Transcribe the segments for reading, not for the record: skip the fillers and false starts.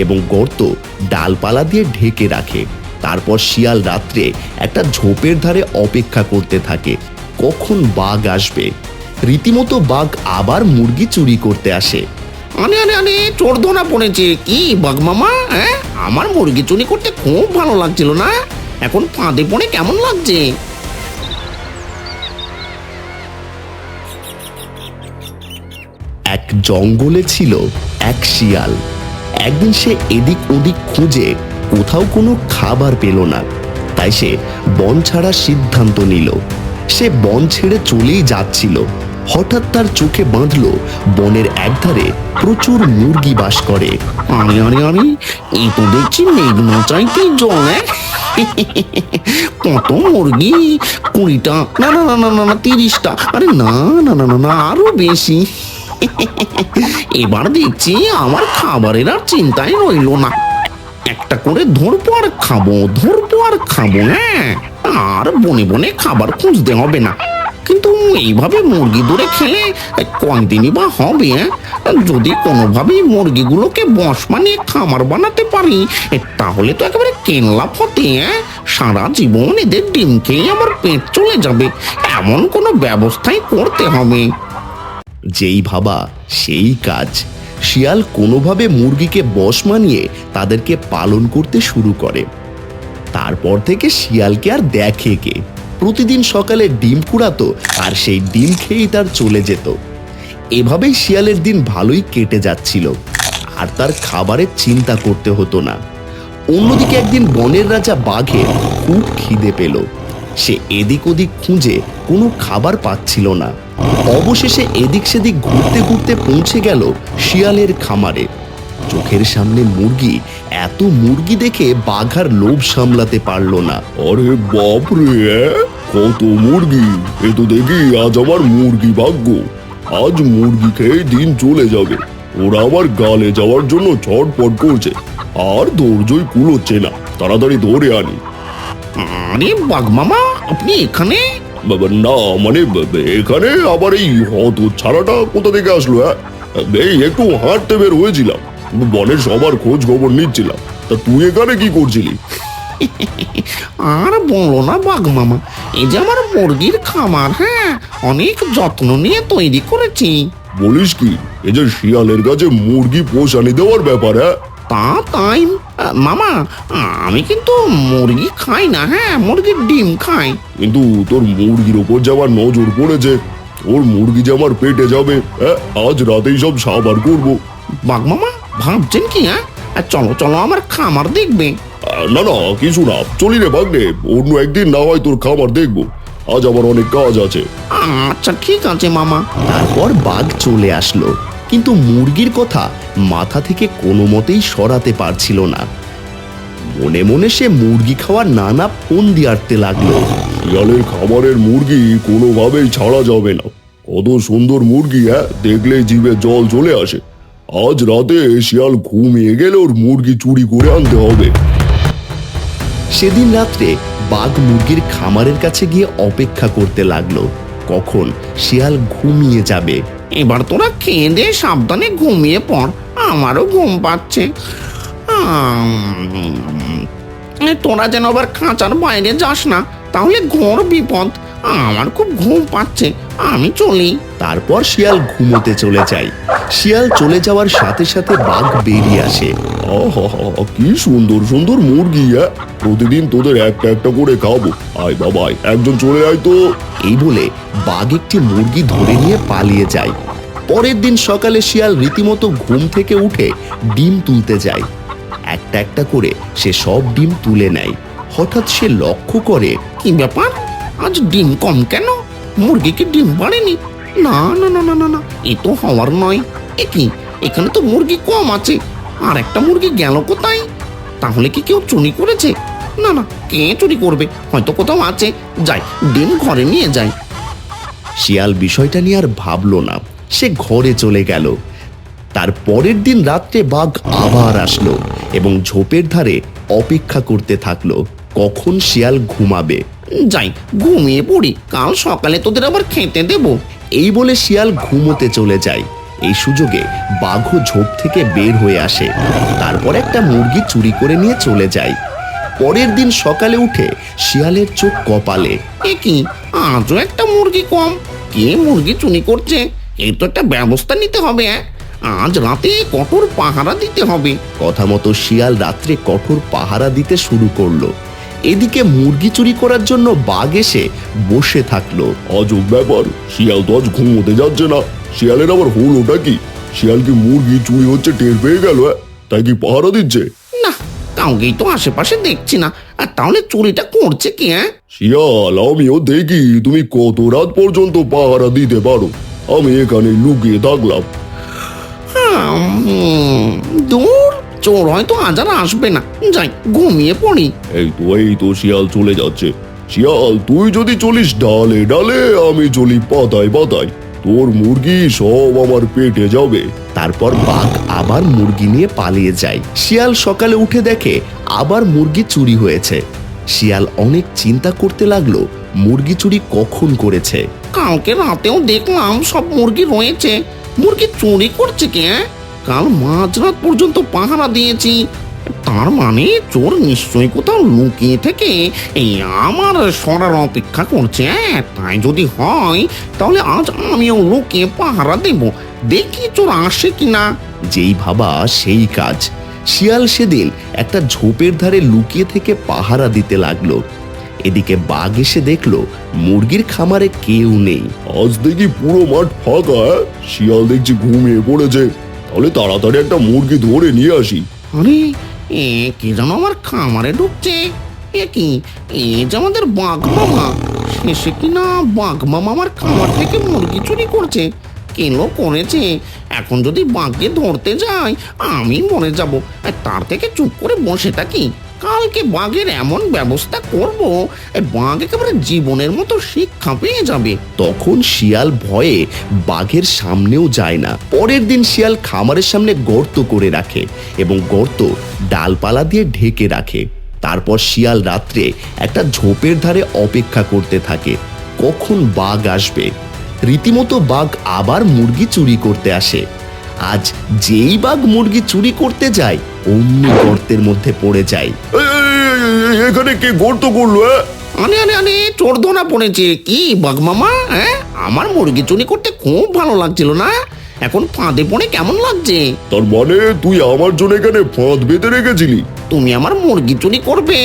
এবং গর্ত ডালপালা দিয়ে ঢেকে রাখে। তারপর শিয়াল রাত্রে একটা ঝোপের ধারে অপেক্ষা করতে থাকে কখন বাঘ আসবে। রীতিমতো বাঘ আবার মুরগি চুরি করতে আসে। আরে আরে আরে, চোর ধরা পড়েছে কি বাঘ মামা? হ্যাঁ, আমার মুরগি চুরি করতে খুব ভালো লাগছিল না, এখন ফাঁদে পড়ে কেমন লাগছে? এক জঙ্গলে ছিল এক শিয়াল। একদিন সে এদিক ওদিক খুঁজে কোথাও কোনো খাবার পেল না, তাই সে বন ছাড়ার সিদ্ধান্ত নিল। সে বন ছেড়ে চলেই যাচ্ছিল, হঠাৎ তার চোখে বাঁধল বনের একধারে প্রচুর মুরগি বাস করে। আরে আরে আরে, এই তো দেখছি মেঘ চাইতেই জল। কত মুরগি! 20টা, না না না না না না, 30টা, আরে না না না না না, আরো বেশি। এবার দেখছি আমার খাবারের আর চিন্তাই রইল না, একটা করে ধরবো আর খাবো, ধরবো আর খাবো। হ্যাঁ, আর বনে বনে খাবার খুঁজতে হবে না। কিন্তু এইভাবে মুরগি ধরে খেলে কয়দিনই বা হবে? যদি কোনোভাবেই মুরগিগুলোকে বশ বানিয়ে খামার বানাতে পারি, তাহলে তো একেবারে কেনলা ফতে। সারা জীবন এদের ডিম খেয়ে আমার পেট চলে যাবে, এমন কোনো ব্যবস্থাই করতে হবে। যেই ভাবা সেই কাজ। শিয়াল কোনোভাবে মুরগিকে বশ মানিয়ে তাদেরকে পালন করতে শুরু করে। তারপর থেকে শিয়ালকে আর দেখে কে? প্রতিদিন সকালে ডিম কুড়াতো আর সেই ডিম খেয়েই তার চলে যেত। এভাবেই শিয়ালের দিন ভালোই কেটে যাচ্ছিল, আর তার খাবারের চিন্তা করতে হতো না। অন্যদিকে একদিন বনের রাজা বাঘের খুব খিদে পেল। সে এদিক ওদিক খুঁজে কোনো খাবার পাচ্ছিল না। অবশেষে এদিক সেদিক ঘুরতে ঘুরতে পৌঁছে গেল শিয়ালের খামারে। চোখের সামনে মুরগি, এত মুরগি দেখে বাঘ আর লোভ সামলাতে পারল না। আরে বাপরে, কত মুরগি! এ তো দেখি আজ আমার মুরগি ভাগ্য। আজ মুরগি খেয়ে দিন চলে যাবে। ওরা আমার গালে যাওয়ার জন্য ছটপট করছে, আর ধৈর্যই কুলোচ্ছে না। তাড়াতাড়ি ধরে আনি। আরে বাঘ মামা, আপনি এখানে? বাবা না, মানে এখানে আবার এই হত ছাড়াটা কোথা থেকে আসলো? এই একটু হাঁটতে বের হয়েছিলাম, বনের সবার খোঁজ খবর নিচ্ছিলাম। তা তুই এখানে কি করছিলি? আর বলো না বাঘ মামা, এই যে আমার মুরগির খামার, হ্যাঁ, অনেক যত্ন নিয়ে তৈরি করেছি। বলিস কি, এই যে শিয়ালের কাছে মুরগি পোষানি দেওয়ার ব্যাপার? তাই মামা, আমি কিন্তু মুরগি খাই না, হ্যাঁ, মুরগির ডিম খাই। কিন্তু তোর মুরগির ওপর যে আমার নজর পড়েছে, ওর মুরগি যে আমার পেটে যাবে, আজ রাতেই সব সাবার করবো। বাঘ মামা ভাবছেন কি? হ্যাঁ, চলো চলো আমার খামার দেখবে। না না, কিছু না, চলি রে ভাগ্নে, অন্য একদিন না হয় তোর খামার দেখবো। আজ আমার অনেক কাজ আছে। আচ্ছা ঠিক আছে মামা। তারপর বাঘ চলে আসলো, কিন্তু মুরগির কথা মাথা থেকে কোনো মতেই সরাতে পারছিল না। মনে মনে সে মুরগি খাওয়ার নানা ফন্দি আঁটতে লাগলো। শিয়ালের খাবারের মুরগি কোনোভাবেই ছাড়া যাবে না। কত সুন্দর মুরগি, দেখলেই জিভে জল চলে আসে। আজ রাতে শিয়াল ঘুমিয়ে গেলে ওর মুরগি চুরি করে আনতে হবে। সেদিন রাত্রে বাঘ মুরগির খামারের কাছে গিয়ে অপেক্ষা করতে লাগলো কখন শিয়াল ঘুমিয়ে যাবে। এবার তোরা খেয়ে দে, সাবধানে ঘুমিয়ে পড়, আমারও ঘুম পাচ্ছে। তোরা যেন আবার খাঁচার বাইরে যাস না, তাহলে ঘোর বিপদ। আমার খুব ঘুম পাচ্ছে, আমি চলি। তারপর শিয়াল ঘুমোতে চলে যায়। শিয়াল চলে যাওয়ার সাথে সাথে বাঘ বেরিয়ে আসে। কি সুন্দর সুন্দর মুরগি! প্রতিদিন তোদের একটা একটা করে খাবো। আয় বাবা, একজন চলে আয় তো। এই বলে বাঘ একটি মুরগি ধরে নিয়ে পালিয়ে যায়। পরের দিন সকালে শিয়াল রীতিমতো ঘুম থেকে উঠে ডিম তুলতে যায়। একটা একটা করে সে সব ডিম তুলে নেয়। হঠাৎ সে লক্ষ্য করে, কি ব্যাপার, আজ ডিম কম কেন? মুরগি কি ডিম পারেনি? না না না না না না, এ তো হওয়ার নয়। এ কি, এখানে তো মুরগি কম আছে, আর একটা মুরগি গেল কোথায়? তাহলে কি কেউ চুরি করেছে? না না, কে চুরি করবে? হয়তো কোথাও আছে, যাই ডিম ঘরে নিয়ে যাই। শিয়াল বিষয়টা নিয়ে আর ভাবলো না, সে ঘরে চলে গেল। তার পরের দিন রাত্রে বাঘ আবার আসলো এবং ঝোপের ধারে অপেক্ষা করতে থাকলো কখন শিয়াল ঘুমাবে। যাই ঘুমিয়ে পড়ি, কাল সকালে তোদের আবার খেতে দেবো। এই বলে শিয়াল ঘুমোতে চলে যায়। এই সুযোগে বাঘও ঝোপ থেকে বের হয়ে আসে। তারপর একটা মুরগি চুরি করে নিয়ে চলে যায়। পরের দিন সকালে উঠে শিয়ালের চোখ কপালে। এ কি, আজও একটা মুরগি কম। কে মুরগি চুরি করছে? এই তো একটা ব্যবস্থা নিতে হবে। আজ রাতে কঠোর পাহারা দিতে হবে। কথা মতো শিয়াল রাত্রে কঠোর পাহারা দিতে শুরু করলো। এদিকে মুরগি চুরি করার জন্য বাঘ এসে বসে থাকলো। আজব ব্যাপার, শিয়াল তো আজ ঘুমোতে যাচ্ছে না। শিয়ালের আবার হলোটা কি? শিয়াল কি মুরগি চুরি হচ্ছে টের পেয়ে গেল, তাই কি পাহারা দিচ্ছে? না, কাউকেই তো আশেপাশে দেখছি না। আর তাহলে চুরিটা করছে কি? শিয়াল, আমিও দেখি তুমি কত রাত পর্যন্ত পাহারা দিতে পারো। আমি এখানে লুকিয়ে থাকলাম। দূর, চোর হয়তো আজ আর আসবে না। যাই, ঘুমিয়ে পড়ি। এই তো শিয়াল চলে যাচ্ছে। শিয়াল, তুই যদি চলিস ডালে ডালে, আমি চলি পাতায় পাতায়। তোর মুরগি সব আমার পেটে যাবে। তারপর বাঘ আবার মুরগি নিয়ে পালিয়ে যায়। শিয়াল সকালে উঠে দেখে আবার মুরগি চুরি হয়েছে। শিয়াল অনেক চিন্তা করতে লাগলো মুরগি চুরি কখন করেছে। কালকে রাতেও দেখলাম সব মুরগি রয়েছে। মুরগি চুরি করছে কে? কাল মাঝরাত পর্যন্ত পাহারা দিয়েছি। তার মানে চোর নিশ্চয়ই কোথাও লুকিয়ে থেকে এই আমার সরার অপেক্ষা করছে। তাই যদি হয় তাহলে আজ আমিও লুকিয়ে পাহারা দেব। দেখি চোর আসে কিনা। যেই ভাবা সেই কাজ। শিয়াল সেদিন একটা ঝোপের ধারে লুকিয়ে থেকে পাহারা দিতে লাগলো। এদিকে বাঘ এসে দেখলো মুরগির খামারে কেউ নেই। আজ দেখি পুরো মাঠ ফাঁকা। শিয়াল দেখছি ঘুমিয়ে পড়েছে। তাহলে তাড়াতাড়ি একটা মুরগি ধরে নিয়ে আসি। আরে, কে যেন আমার খামারে ঢুকছে। কি, যে আমাদের বাঘ মামা। শেষে কিনা বাঘ মামা আমার খামার থেকে মুরগি চুরি করছে। কেন করেছে? এখন যদি বাঘকে ধরতে যাই আমি মরে যাব। তার থেকে চুপ করে বসে থাকি। কালকে বাঘের এমন ব্যবস্থা করব, বাঘ একেবারে জীবনের মতো শিক্ষা পেয়ে যাবে। তখন শিয়াল ভয়ে বাঘের সামনেও যায় না। পরের দিন শিয়াল খামারের সামনে গর্ত করে রাখে এবং গর্ত ডালপালা দিয়ে ঢেকে রাখে। তারপর শিয়াল রাত্রে একটা ঝোপের ধারে অপেক্ষা করতে থাকে কখন বাঘ আসবে। রীতিমতো বাঘ আবার মুরগি চুরি করতে আসে। আজ যেই বাঘ মুরগি চুরি করতে যায় অমনি গর্তের মধ্যে পড়ে যায়। এখানে কে গর্ত করলো? আরে আরে আরে, চোর ধরা পড়েছে। কি বাঘ মামা, আমার মুরগি চুরি করতে খুব ভালো লাগছিল না? এখন ফাঁদে পড়ে কেমন লাগছে? তার মানে তুই আমার জন্য এখানে ফাঁদ বেঁধে রেখেছিলি? তুমি আমার মুরগি চুরি করবে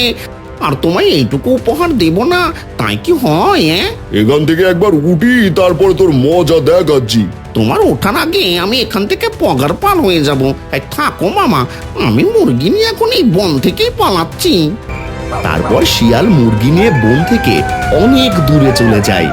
আর তোমায় এইটুকু উপহার দেব না, তাই কি হয়? এখান থেকে একবার উঠি, তারপরে তোর মজা দেখাচ্ছি। তোমার ওঠার আগে আমি এখান থেকে পগার পার হয়ে যাব। থাকো মামা, আমি মুরগি নিয়ে এখন এই বন থেকেই পালাচ্ছি। তারপর শিয়াল মুরগি নিয়ে বন থেকে অনেক দূরে চলে যায়।